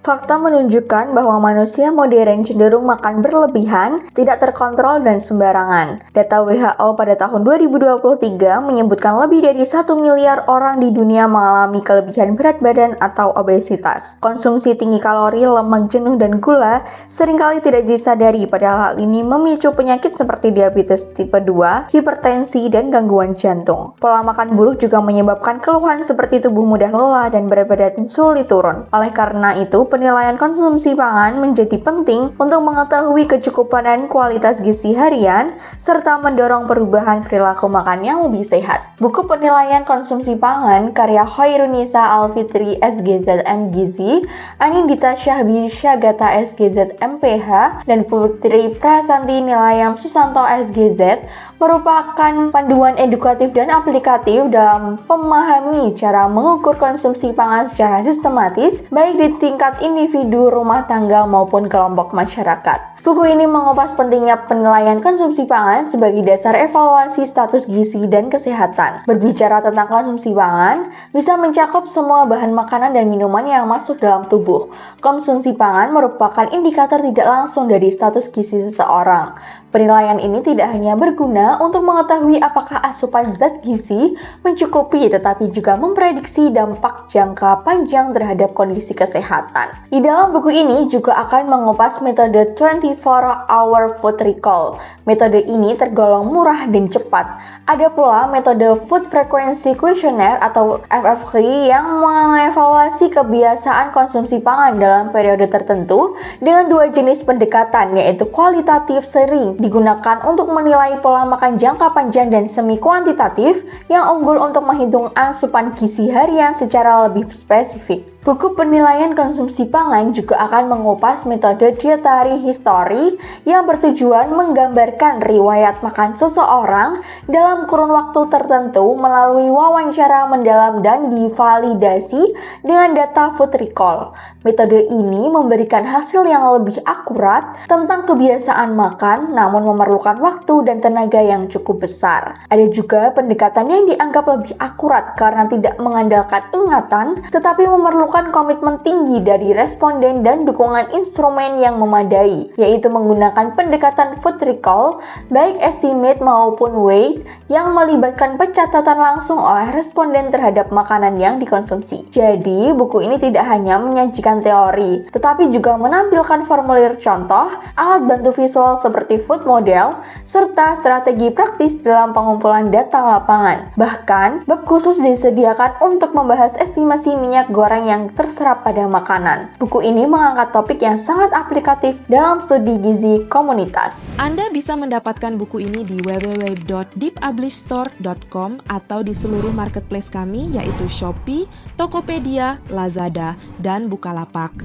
Fakta menunjukkan bahwa manusia modern cenderung makan berlebihan, tidak terkontrol, dan sembarangan. Data WHO pada tahun 2023 menyebutkan lebih dari 1 miliar orang di dunia mengalami kelebihan berat badan atau obesitas. Konsumsi tinggi kalori, lemak jenuh, dan gula seringkali tidak disadari, padahal hal ini memicu penyakit seperti diabetes tipe 2, hipertensi, dan gangguan jantung. Pola makan buruk juga menyebabkan keluhan seperti tubuh mudah lelah dan berat badan sulit turun. Oleh karena itu, penilaian konsumsi pangan menjadi penting untuk mengetahui kecukupan dan kualitas gizi harian, serta mendorong perubahan perilaku makan yang lebih sehat. Buku penilaian konsumsi pangan karya Hoirunisa Alfitri SGZ MGizi, Anindita Syahbi Syagata SGZ MPH, dan Putri Prasanti Nilayam Susanto SGZ merupakan panduan edukatif dan aplikatif dalam memahami cara mengukur konsumsi pangan secara sistematis, baik di tingkat individu, rumah tangga, maupun kelompok masyarakat. Buku ini mengupas pentingnya penilaian konsumsi pangan sebagai dasar evaluasi status gizi dan kesehatan. Berbicara tentang konsumsi pangan, bisa mencakup semua bahan makanan dan minuman yang masuk dalam tubuh. Konsumsi pangan merupakan indikator tidak langsung dari status gizi seseorang. Penilaian ini tidak hanya berguna untuk mengetahui apakah asupan zat gizi mencukupi, tetapi juga memprediksi dampak jangka panjang terhadap kondisi kesehatan. Di dalam buku ini juga akan mengupas metode 24-hour food recall. Metode ini tergolong murah dan cepat. Ada pula metode Food Frequency Questionnaire atau FFQ yang mengevaluasi kebiasaan konsumsi pangan dalam periode tertentu dengan dua jenis pendekatan, yaitu kualitatif sering digunakan untuk menilai pola makan jangka panjang dan semi kuantitatif yang unggul untuk menghitung asupan gizi harian secara lebih spesifik. Buku penilaian konsumsi pangan juga akan mengupas metode dietary history yang bertujuan menggambarkan riwayat makan seseorang dalam kurun waktu tertentu melalui wawancara mendalam dan divalidasi dengan data food recall. Metode ini memberikan hasil yang lebih akurat tentang kebiasaan makan, namun memerlukan waktu dan tenaga yang cukup besar. Ada juga pendekatan yang dianggap lebih akurat karena tidak mengandalkan ingatan, tetapi memerlukan komitmen tinggi dari responden dan dukungan instrumen yang memadai, yaitu menggunakan pendekatan food recall, baik estimate maupun weight, yang melibatkan pencatatan langsung oleh responden terhadap makanan yang dikonsumsi. Jadi, buku ini tidak hanya menyajikan teori, tetapi juga menampilkan formulir contoh, alat bantu visual seperti food model, serta strategi praktis dalam pengumpulan data lapangan. Bahkan, bab khusus disediakan untuk membahas estimasi minyak goreng yang terserap pada makanan. Buku ini mengangkat topik yang sangat aplikatif dalam studi gizi komunitas. Anda bisa mendapatkan buku ini di www.deepublishstore.com atau di seluruh marketplace kami yaitu Shopee, Tokopedia, Lazada, dan Bukalapak.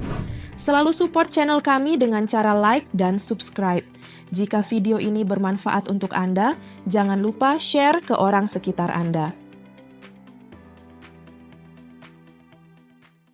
Selalu support channel kami dengan cara like dan subscribe. Jika video ini bermanfaat untuk Anda, jangan lupa share ke orang sekitar Anda.